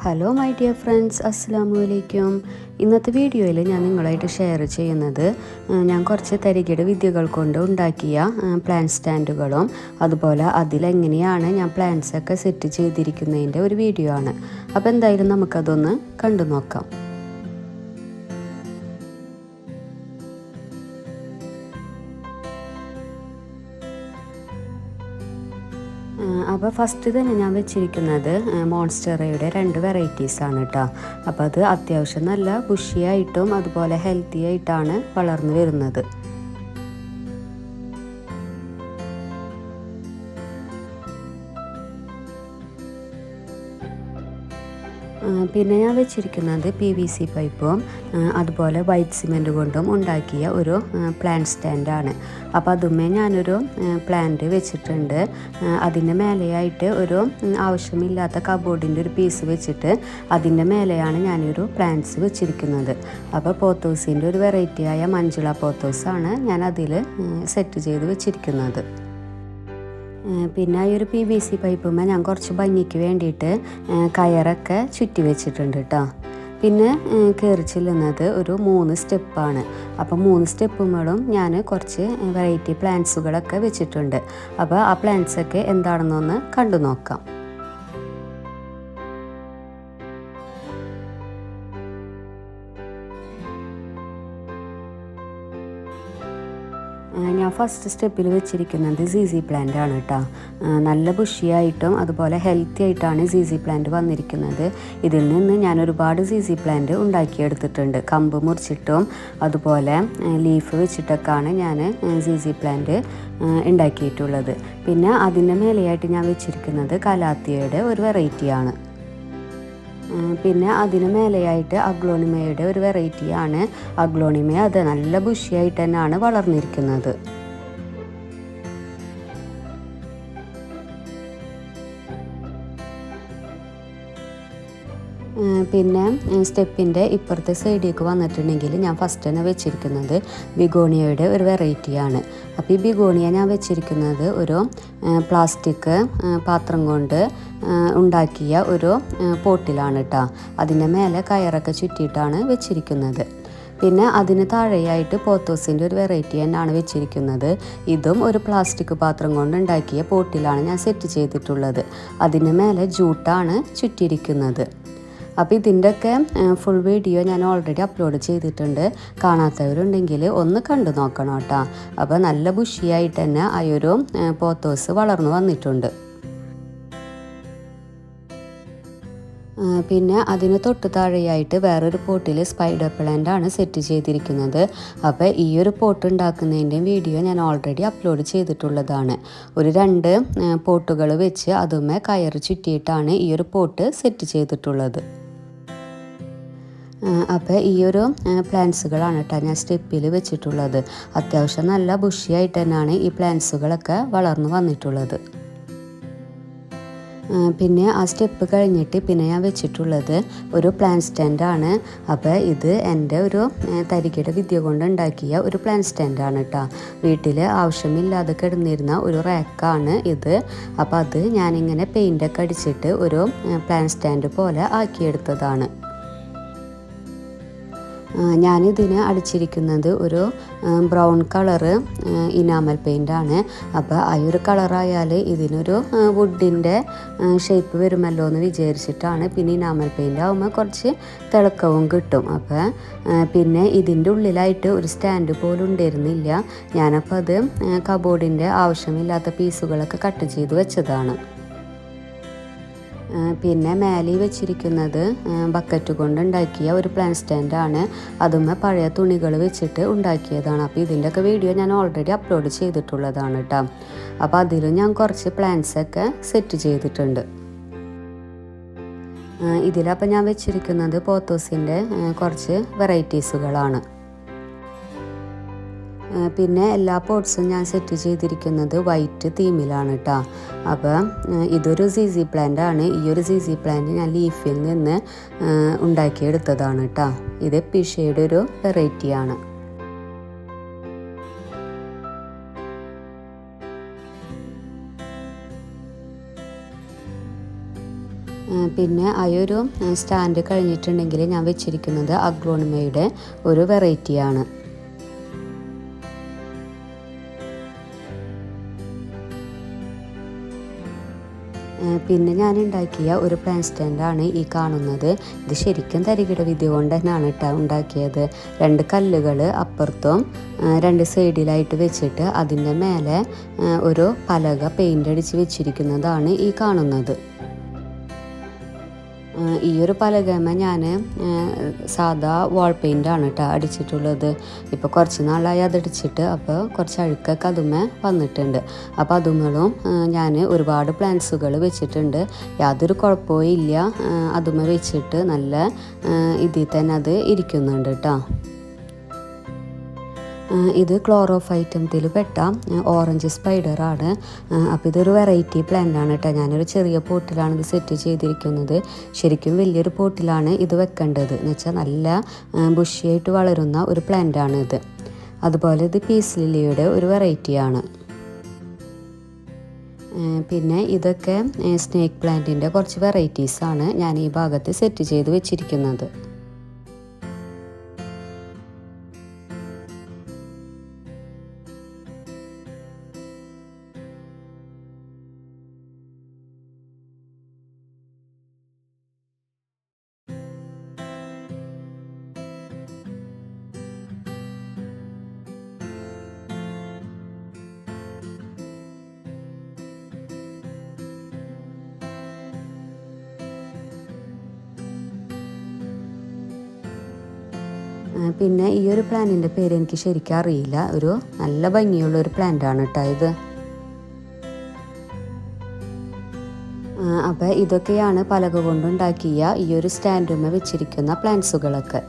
Hello my dear friends, അസ്സലാമു അലൈക്കും. ഇന്നത്തെ വീഡിയോയിൽ ഞാൻ നിങ്ങളായിട്ട് ഷെയർ ചെയ്യുന്നത് ഞാൻ കുറച്ച് തരികിട വിദ്യകൾ കൊണ്ട് ഉണ്ടാക്കിയ പ്ലാന്റ് സ്റ്റാൻഡുകളും അതുപോലെ അതിലെങ്ങനെയാണ് ഞാൻ പ്ലാന്റ്സൊക്കെ സെറ്റ് ചെയ്തിരിക്കുന്നതിൻ്റെ ഒരു വീഡിയോ ആണ്. അപ്പോൾ എന്തായാലും നമുക്കതൊന്ന് കണ്ടു നോക്കാം. അപ്പോൾ ഫസ്റ്റ് തന്നെ ഞാൻ വെച്ചിരിക്കുന്നത് മോൺസ്റ്ററയുടെ 2 വെറൈറ്റീസാണ് കേട്ടോ. അപ്പോൾ അത് അത്യാവശ്യം നല്ല ബുഷിയായിട്ടും അതുപോലെ ഹെൽത്തി ആയിട്ടാണ് വളർന്നു വരുന്നത്. പിന്നെ ഞാൻ വെച്ചിരിക്കുന്നത് PVC പൈപ്പും അതുപോലെ വൈറ്റ് സിമെൻറ്റ് കൊണ്ടും ഉണ്ടാക്കിയ ഒരു പ്ലാന്റ് സ്റ്റാൻഡാണ്. അപ്പോൾ അതുമേ ഞാനൊരു പ്ലാന്റ് വെച്ചിട്ടുണ്ട്. അതിൻ്റെ മേലെയായിട്ട് ഒരു ആവശ്യമില്ലാത്ത കബോർഡിൻ്റെ ഒരു പീസ് വെച്ചിട്ട് അതിൻ്റെ മേലെയാണ് ഞാനൊരു പ്ലാന്റ്സ് വെച്ചിരിക്കുന്നത്. അപ്പോൾ പോത്തോസിൻ്റെ ഒരു വെറൈറ്റിയായ മഞ്ജുള പോത്തോസാണ് ഞാൻ അതിൽ സെറ്റ് ചെയ്ത് വെച്ചിരിക്കുന്നത്. പിന്നെ ഈ ഒരു PVC പൈപ്പുമ്മ ഞാൻ കുറച്ച് ഭംഗിക്ക് വേണ്ടിയിട്ട് കയറൊക്കെ ചുറ്റി വെച്ചിട്ടുണ്ട് കേട്ടോ. പിന്നെ കയറി ചെല്ലുന്നത് ഒരു 3 സ്റ്റെപ്പാണ്. അപ്പോൾ 3 സ്റ്റെപ്പുകളും ഞാൻ കുറച്ച് വെറൈറ്റി പ്ലാന്റ്സുകളൊക്കെ വെച്ചിട്ടുണ്ട്. അപ്പോൾ ആ പ്ലാന്റ്സൊക്കെ എന്താണെന്നൊന്ന് കണ്ടു നോക്കാം. ഞാൻ ഫസ്റ്റ് സ്റ്റെപ്പിൽ വെച്ചിരിക്കുന്നത് ZZ പ്ലാന്റ് ആണ് കേട്ടോ. നല്ല ബുഷിയായിട്ടും അതുപോലെ ഹെൽത്തി ആയിട്ടാണ് ZZ പ്ലാന്റ് വന്നിരിക്കുന്നത്. ഇതിൽ നിന്ന് ഞാൻ ഒരുപാട് ZZ പ്ലാന്റ് ഉണ്ടാക്കിയെടുത്തിട്ടുണ്ട്. കമ്പ് മുറിച്ചിട്ടും അതുപോലെ ലീഫ് വെച്ചിട്ടൊക്കെയാണ് ഞാൻ ZZ പ്ലാന്റ് ഉണ്ടാക്കിയിട്ടുള്ളത്. പിന്നെ അതിൻ്റെ മേലെയായിട്ട് ഞാൻ വെച്ചിരിക്കുന്നത് കലാത്തിയയുടെ ഒരു വെറൈറ്റിയാണ്. പിന്നെ അതിന് മേലെയായിട്ട് അഗ്ലോണിമയുടെ ഒരു വെറൈറ്റിയാണ്. അഗ്ലോണിമ അത് നല്ല ബുഷിയായിട്ട് തന്നെയാണ് വളർന്നിരിക്കുന്നത്. പിന്നെ സ്റ്റെപ്പിൻ്റെ ഇപ്പുറത്തെ സൈഡിലേക്ക് വന്നിട്ടുണ്ടെങ്കിൽ ഞാൻ ഫസ്റ്റ് തന്നെ വെച്ചിരിക്കുന്നത് ബിഗോണിയയുടെ ഒരു വെറൈറ്റിയാണ്. അപ്പോൾ ഈ ബിഗോണിയ ഞാൻ വെച്ചിരിക്കുന്നത് ഒരു പ്ലാസ്റ്റിക് പാത്രം കൊണ്ട് ഉണ്ടാക്കിയ ഒരു പോട്ടിലാണ് കേട്ടോ. അതിൻ്റെ മേലെ കയറൊക്കെ ചുറ്റിയിട്ടാണ് വെച്ചിരിക്കുന്നത്. പിന്നെ അതിന് താഴെയായിട്ട് പോത്തോസിൻ്റെ ഒരു വെറൈറ്റി തന്നെയാണ് വെച്ചിരിക്കുന്നത്. ഇതും ഒരു പ്ലാസ്റ്റിക് പാത്രം കൊണ്ട് ഉണ്ടാക്കിയ പോട്ടിലാണ് ഞാൻ സെറ്റ് ചെയ്തിട്ടുള്ളത്. അതിന് മേലെ ജൂട്ടാണ് ചുറ്റിയിരിക്കുന്നത്. അപ്പോൾ ഇതിൻ്റെയൊക്കെ ഫുൾ വീഡിയോ ഞാൻ ഓൾറെഡി അപ്ലോഡ് ചെയ്തിട്ടുണ്ട്. കാണാത്തവരുണ്ടെങ്കിൽ ഒന്ന് കണ്ടു നോക്കണം കേട്ടോ. അപ്പോൾ നല്ല ബുഷിയായിട്ട് തന്നെ ആ ഒരു പോത്തോസ് വളർന്നു വന്നിട്ടുണ്ട്. പിന്നെ അതിന് തൊട്ട് താഴെയായിട്ട് വേറൊരു പോട്ടിൽ സ്പൈഡർ പ്ലാന്റ് ആണ് സെറ്റ് ചെയ്തിരിക്കുന്നത്. അപ്പോൾ ഈ ഒരു പോട്ട് ഉണ്ടാക്കുന്നതിൻ്റെ വീഡിയോ ഞാൻ ഓൾറെഡി അപ്ലോഡ് ചെയ്തിട്ടുള്ളതാണ്. ഒരു 2 പോട്ടുകൾ വെച്ച് അതുമേ കയറ് ചുറ്റിയിട്ടാണ് ഈ ഒരു പോട്ട് സെറ്റ് ചെയ്തിട്ടുള്ളത്. അപ്പോൾ ഈ ഒരു പ്ലാന്റ്സുകളാണ് കേട്ടോ ഞാൻ സ്റ്റെപ്പിൽ വെച്ചിട്ടുള്ളത്. അത്യാവശ്യം നല്ല ബുഷിയായിട്ട് തന്നെയാണ് ഈ പ്ലാന്റ്സുകളൊക്കെ വളർന്നു വന്നിട്ടുള്ളത്. പിന്നെ ആ സ്റ്റെപ്പ് കഴിഞ്ഞിട്ട് പിന്നെ ഞാൻ വെച്ചിട്ടുള്ളത് ഒരു പ്ലാന്റ് സ്റ്റാൻഡാണ്. അപ്പോൾ ഇത് എൻ്റെ ഒരു തരികിട വിദ്യ കൊണ്ട് ഉണ്ടാക്കിയ ഒരു പ്ലാന്റ് സ്റ്റാൻഡാണ് കേട്ടോ. വീട്ടിൽ ആവശ്യമില്ലാതെ കിടന്നിരുന്ന ഒരു റാക്കാണ് ഇത്. അപ്പോൾ അത് ഞാനിങ്ങനെ പെയിൻ്റൊക്കെ അടിച്ചിട്ട് ഒരു പ്ലാന്റ് സ്റ്റാൻഡ് പോലെ ആക്കിയെടുത്തതാണ്. ഞാനിതിന് അടിച്ചിരിക്കുന്നത് ഒരു ബ്രൗൺ കളറ് ഇനാമൽ പെയിൻ്റാണ്. അപ്പോൾ ആ ഒരു കളറായാൽ ഇതിനൊരു വുഡിൻ്റെ ഷേപ്പ് വരുമല്ലോ എന്ന് വിചാരിച്ചിട്ടാണ്. പിന്നെ ഇനാമൽ പെയിൻ്റ് ആകുമ്പോൾ കുറച്ച് തിളക്കവും കിട്ടും. അപ്പോൾ പിന്നെ ഇതിൻ്റെ ഉള്ളിലായിട്ട് ഒരു സ്റ്റാൻഡ് പോലും ഉണ്ടായിരുന്നില്ല. ഞാനപ്പോൾ അത് കബോർഡിൻ്റെ ആവശ്യമില്ലാത്ത പീസുകളൊക്കെ കട്ട് ചെയ്ത് വെച്ചതാണ്. പിന്നെ മേലെ വെച്ചിരിക്കുന്നത് ബക്കറ്റ് കൊണ്ട് ഉണ്ടാക്കിയ ഒരു പ്ലാന്റ് സ്റ്റാൻഡാണ്. അതുമേ പഴയ തുണികൾ വെച്ചിട്ട് ഉണ്ടാക്കിയതാണ്. അപ്പോൾ ഇതിൻ്റെയൊക്കെ വീഡിയോ ഞാൻ ഓൾറെഡി അപ്ലോഡ് ചെയ്തിട്ടുള്ളതാണ് കേട്ടോ. അപ്പോൾ അതിലും ഞാൻ കുറച്ച് പ്ലാന്റ്സൊക്കെ സെറ്റ് ചെയ്തിട്ടുണ്ട്. ഇതിലപ്പോൾ ഞാൻ വെച്ചിരിക്കുന്നത് പോത്തോസിൻ്റെ കുറച്ച് വെറൈറ്റീസുകളാണ്. പിന്നെ എല്ലാ പോട്ട്സും ഞാൻ സെറ്റ് ചെയ്തിരിക്കുന്നത് വൈറ്റ് തീമിലാണ് കേട്ടോ. അപ്പോൾ ഇതൊരു ZZ പ്ലാന്റ് ആണ്. ഈ ഒരു ZZ പ്ലാന്റ് ഞാൻ ലീഫിൽ നിന്ന് ഉണ്ടാക്കിയെടുത്തതാണ് കേട്ടോ. ഇത് പിഷയുടെ ഒരു വെറൈറ്റിയാണ്. പിന്നെ ആ ഒരു സ്റ്റാൻഡ് കഴിഞ്ഞിട്ടുണ്ടെങ്കിൽ ഞാൻ വെച്ചിരിക്കുന്നത് അഗ്ലോണിമയുടെ ഒരു വെറൈറ്റിയാണ്. പിന്നെ ഞാൻ ഉണ്ടാക്കിയ ഒരു പ്ലാൻ സ്റ്റാൻഡാണ് ഈ കാണുന്നത്. ഇത് ശരിക്കും തരികിട വിദ്യ കൊണ്ട് തന്നെയാണ് കേട്ടോ ഉണ്ടാക്കിയത്. 2 കല്ലുകൾ അപ്പുറത്തും 2 സൈഡിലായിട്ട് വെച്ചിട്ട് അതിൻ്റെ മേലെ ഒരു പലക പെയിൻ്റ് അടിച്ച് വെച്ചിരിക്കുന്നതാണ് ഈ കാണുന്നത്. ഈ ഒരു പലകമ ഞാൻ സാധാ വാൾ പെയിൻ്റാണ് കേട്ടോ അടിച്ചിട്ടുള്ളത്. ഇപ്പോൾ കുറച്ച് നാളായി അതടിച്ചിട്ട്, അപ്പോൾ കുറച്ച് അഴുക്കൊക്കെ അതുമേ വന്നിട്ടുണ്ട്. അപ്പോൾ അതുങ്ങളും ഞാൻ ഒരുപാട് പ്ലാന്റ്സുകൾ വെച്ചിട്ടുണ്ട്. യാതൊരു കുഴപ്പവും ഇല്ല. അതുമേ വെച്ചിട്ട് നല്ല ഇതിൽ തന്നെ അത് ഇരിക്കുന്നുണ്ട് കേട്ടോ. ഇത് ക്ലോറോഫൈറ്റത്തിൽ പെട്ട ഓറഞ്ച് സ്പൈഡറാണ്. അപ്പോൾ ഇതൊരു വെറൈറ്റി പ്ലാന്റാണ് കേട്ടോ. ഞാനൊരു ചെറിയ പോട്ടിലാണ് ഇത് സെറ്റ് ചെയ്തിരിക്കുന്നത്. ശരിക്കും വലിയൊരു പോട്ടിലാണ് ഇത് വെക്കേണ്ടത് എന്ന് വെച്ചാൽ നല്ല ബുഷിയായിട്ട് വളരുന്ന ഒരു പ്ലാന്റാണ് ഇത്. അതുപോലെ ഇത് പീസ് ലില്ലിയുടെ ഒരു വെറൈറ്റിയാണ്. പിന്നെ ഇതൊക്കെ സ്നേക്ക് പ്ലാന്റിൻ്റെ കുറച്ച് വെറൈറ്റീസാണ് ഞാൻ ഈ ഭാഗത്ത് സെറ്റ് ചെയ്ത് വെച്ചിരിക്കുന്നത്. പിന്നെ ഈ ഒരു പ്ലാന്റിൻ്റെ പേര് എനിക്ക് ശരിക്കും അറിയില്ല. ഒരു നല്ല ഭംഗിയുള്ള ഒരു പ്ലാന്റാണ് കേട്ടോ ഇത്. അപ്പോൾ ഇതൊക്കെയാണ് പലക കൊണ്ടുണ്ടാക്കിയ ഈ ഒരു സ്റ്റാൻഡുമേ വെച്ചിരിക്കുന്ന പ്ലാന്റ്സുകളൊക്കെ.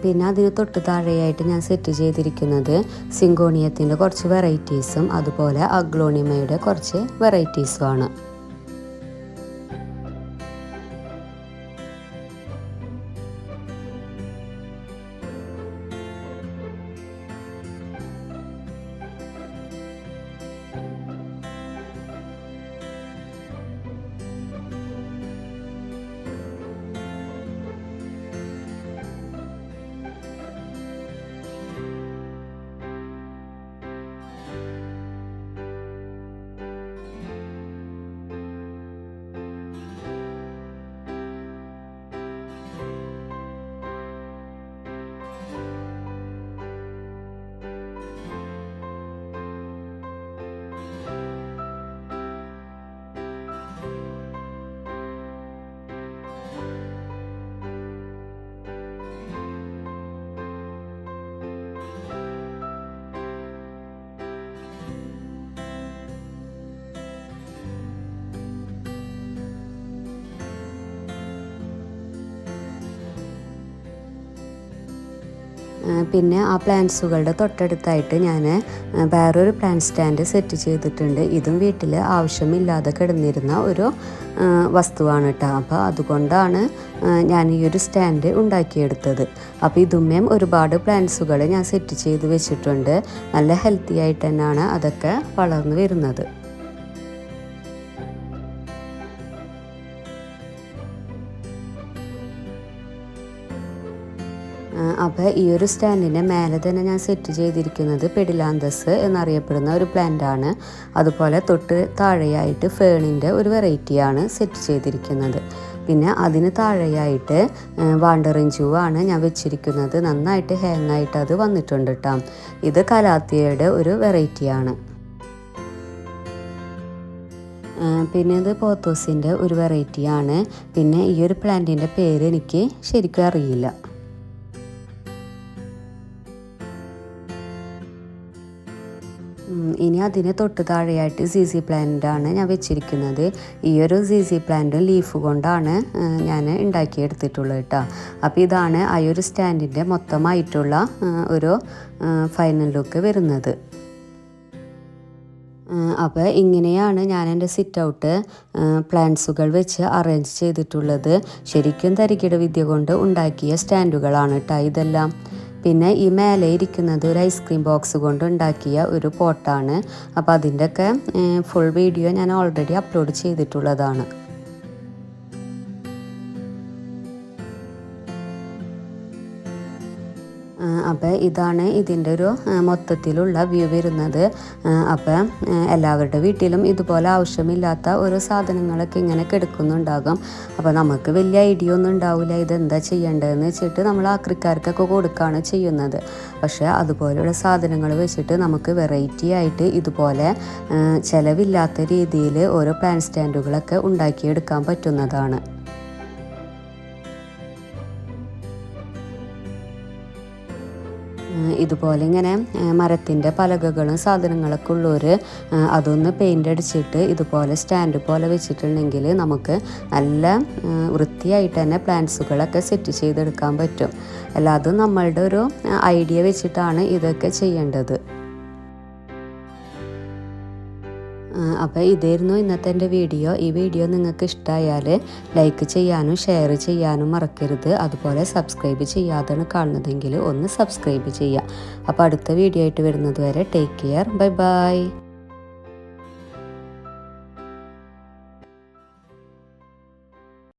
പിന്നെ അതിന് തൊട്ട് താഴെയായിട്ട് ഞാൻ സെറ്റ് ചെയ്തിരിക്കുന്നത് സിങ്കോണിയത്തിൻ്റെ കുറച്ച് വെറൈറ്റീസും അതുപോലെ അഗ്ലോണിമയുടെ കുറച്ച് വെറൈറ്റീസുമാണ്. പിന്നെ ആ പ്ലാന്റ്സുകളുടെ തൊട്ടടുത്തായിട്ട് ഞാൻ വേറൊരു പ്ലാന്റ് സ്റ്റാൻഡ് സെറ്റ് ചെയ്തിട്ടുണ്ട്. ഇതും വീട്ടിൽ ആവശ്യമില്ലാതെ കിടന്നിരുന്ന ഒരു വസ്തുവാണ് കേട്ടോ. അപ്പോൾ അതുകൊണ്ടാണ് ഞാൻ ഈ ഒരു സ്റ്റാൻഡ് ഉണ്ടാക്കിയെടുത്തത്. അപ്പോൾ ഇതുമേം ഒരുപാട് പ്ലാന്റ്സുകൾ ഞാൻ സെറ്റ് ചെയ്ത് വെച്ചിട്ടുണ്ട്. നല്ല ഹെൽത്തി ആയിട്ട് തന്നെയാണ് അതൊക്കെ വളർന്നു വരുന്നത്. അപ്പോൾ ഈ ഒരു സ്റ്റാൻഡിൻ്റെ മേലെ തന്നെ ഞാൻ സെറ്റ് ചെയ്തിരിക്കുന്നത് പെഡിലാന്തസ് എന്നറിയപ്പെടുന്ന ഒരു പ്ലാന്റാണ്. അതുപോലെ തൊട്ട് താഴെയായിട്ട് ഫേണിൻ്റെ ഒരു വെറൈറ്റിയാണ് സെറ്റ് ചെയ്തിരിക്കുന്നത്. പിന്നെ അതിന് താഴെയായിട്ട് വാണ്ടറിങ് ജൂവാണ് ഞാൻ വെച്ചിരിക്കുന്നത്. നന്നായിട്ട് ഹാങ്ങായിട്ട് അത് വന്നിട്ടുണ്ട് കേട്ടോ. ഇത് കലാത്തിയയുടെ ഒരു വെറൈറ്റിയാണ്. പിന്നെ ഇത് പോത്തോസിൻ്റെ ഒരു വെറൈറ്റിയാണ്. പിന്നെ ഈ ഒരു പ്ലാന്റിൻ്റെ പേര് എനിക്ക് ശരിക്കും അറിയില്ല. ഇനി അതിന് തൊട്ട് താഴെയായിട്ട് സി പ്ലാന്റാണ് ഞാൻ വെച്ചിരിക്കുന്നത്. ഈ ഒരു സി പ്ലാന്റും ലീഫ് കൊണ്ടാണ് ഞാൻ ഉണ്ടാക്കിയെടുത്തിട്ടുള്ളത് കേട്ടോ. അപ്പോൾ ഇതാണ് ആ ഒരു സ്റ്റാൻഡിൻ്റെ മൊത്തമായിട്ടുള്ള ഒരു ഫൈനൽ ലുക്ക് വരുന്നത്. അപ്പോൾ ഇങ്ങനെയാണ് ഞാൻ എൻ്റെ സിറ്റ് ഔട്ട് പ്ലാന്റ്സുകൾ വെച്ച് അറേഞ്ച് ചെയ്തിട്ടുള്ളത്. ശരിക്കും തരികിട വിദ്യ കൊണ്ട് ഉണ്ടാക്കിയ സ്റ്റാൻഡുകളാണ് കേട്ടോ ഇതെല്ലാം. പിന്നെ ഈ മേലെ ഇരിക്കുന്നത് ഒരു ഐസ്ക്രീം ബോക്സ് കൊണ്ട് ഉണ്ടാക്കിയ ഒരു പോട്ടാണ്. അപ്പോൾ അതിൻ്റെയൊക്കെ ഫുൾ വീഡിയോ ഞാൻ ഓൾറെഡി അപ്ലോഡ് ചെയ്തിട്ടുള്ളതാണ്. അപ്പോൾ ഇതാണ് ഇതിൻ്റെ ഒരു മൊത്തത്തിലുള്ള വ്യൂ വരുന്നത്. അപ്പം എല്ലാവരുടെ വീട്ടിലും ഇതുപോലെ ആവശ്യമില്ലാത്ത ഓരോ സാധനങ്ങളൊക്കെ ഇങ്ങനെ കിടക്കുന്നുണ്ടാകും. അപ്പോൾ നമുക്ക് വലിയ ഐഡിയ ഒന്നും ഉണ്ടാവില്ല ഇതെന്താ ചെയ്യേണ്ടതെന്ന് വെച്ചിട്ട് നമ്മൾ ആക്രിക്കാർക്കൊക്കെ കൊടുക്കുകയാണ് ചെയ്യുന്നത്. പക്ഷേ അതുപോലെയുള്ള സാധനങ്ങൾ വെച്ചിട്ട് നമുക്ക് വെറൈറ്റി ആയിട്ട് ഇതുപോലെ ചിലവില്ലാത്ത രീതിയിൽ ഓരോ പ്ലാന്റ് സ്റ്റാൻഡുകളൊക്കെ ഉണ്ടാക്കിയെടുക്കാൻ പറ്റുന്നതാണ്. ഇതുപോലെ ഇങ്ങനെ മരത്തിൻ്റെ പലകകളും സാധനങ്ങളൊക്കെ ഉള്ളവർ അതൊന്ന് പെയിൻ്റ് അടിച്ചിട്ട് ഇതുപോലെ സ്റ്റാൻഡ് പോലെ വെച്ചിട്ടുണ്ടെങ്കിൽ നമുക്ക് നല്ല വൃത്തിയായിട്ട് തന്നെ പ്ലാന്റ്സുകളൊക്കെ സെറ്റ് ചെയ്തെടുക്കാൻ പറ്റും. അല്ലാതെ നമ്മളുടെ ഒരു ഐഡിയ വെച്ചിട്ടാണ് ഇതൊക്കെ ചെയ്യേണ്ടത്. അപ്പോൾ ഇതായിരുന്നു ഇന്നത്തെ എൻ്റെ വീഡിയോ. ഈ വീഡിയോ നിങ്ങൾക്ക് ഇഷ്ടമായാൽ ലൈക്ക് ചെയ്യാനും ഷെയർ ചെയ്യാനും മറക്കരുത്. അതുപോലെ സബ്സ്ക്രൈബ് ചെയ്യാതെയാണ് കാണുന്നതെങ്കിൽ ഒന്ന് സബ്സ്ക്രൈബ് ചെയ്യുക. അപ്പോൾ അടുത്ത വീഡിയോ ആയിട്ട് വരുന്നത് വരെ ടേക്ക് കെയർ. Bye bye.